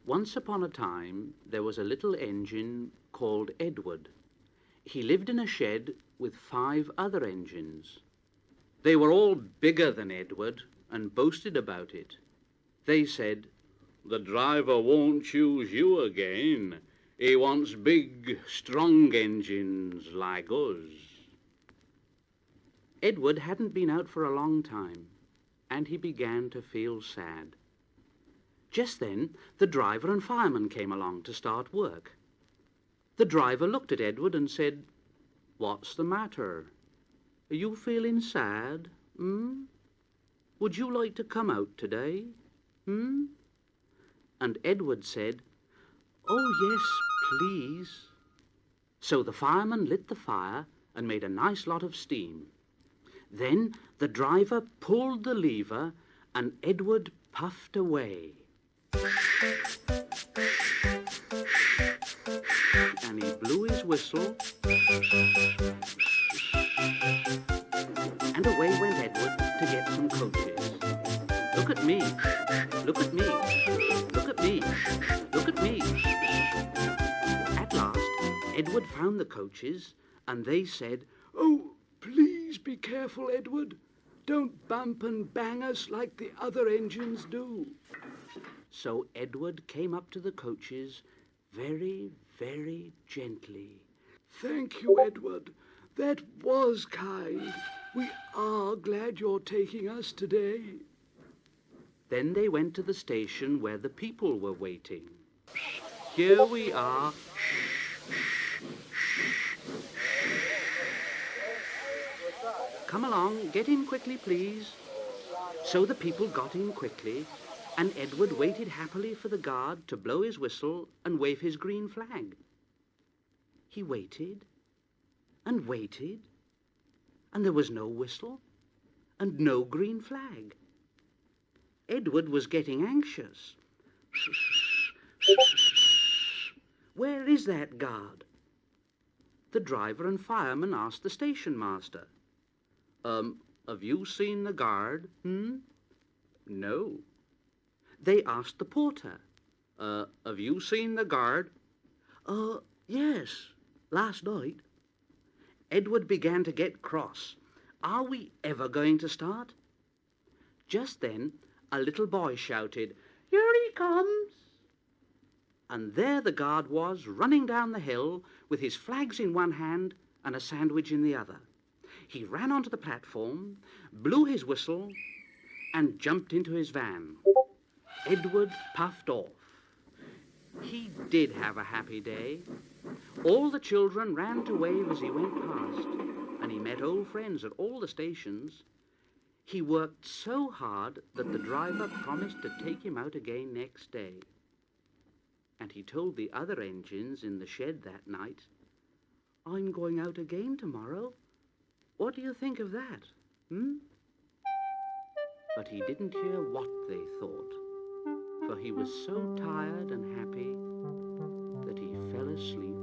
Once upon a time, there was a little engine called Edward. He lived in a shed with 5 other engines. They were all bigger than Edward and boasted about it. They said, "The driver won't choose you again. He wants big, strong engines like us." Edward hadn't been out for a long time, and he began to feel sad. Just then, the driver and fireman came along to start work. The driver looked at Edward and said, "What's the matter? Are you feeling sad? Would you like to come out today? And Edward said, "Oh, yes, please." So the fireman lit the fire and made a nice lot of steam. Then the driver pulled the lever and Edward puffed away. And he blew his whistle, and away went Edward to get some coaches. "Look at me, look at me, look at me, look at me." At last, Edward found the coaches, and they said, "Oh, please be careful, Edward. Don't bump and bang us like the other engines do." So Edward came up to the coaches very, very gently. "Thank you, Edward. That was kind. We are glad you're taking us today." Then they went to the station where the people were waiting. "Here we are." "Come along, get in quickly, please." So the people got in quickly, and Edward waited happily for the guard to blow his whistle and wave his green flag. He waited and waited, and there was no whistle and no green flag. Edward was getting anxious. "Where is that guard?" The driver and fireman asked the station master. Have you seen the guard? No." They asked the porter. Have you seen the guard?" Yes, last night." Edward began to get cross. Are we ever going to start? Just then, a little boy shouted, "Here he comes!" And there the guard was, running down the hill, with his flags in one hand and a sandwich in the other. He ran onto the platform, blew his whistle, and jumped into his van. Edward puffed off. He did have a happy day. All the children ran to wave as he went past, and he met old friends at all the stations. He worked so hard that the driver promised to take him out again next day. And he told the other engines in the shed that night, "I'm going out again tomorrow. What do you think of that? But he didn't hear what they thought, for he was so tired and happy that he fell asleep.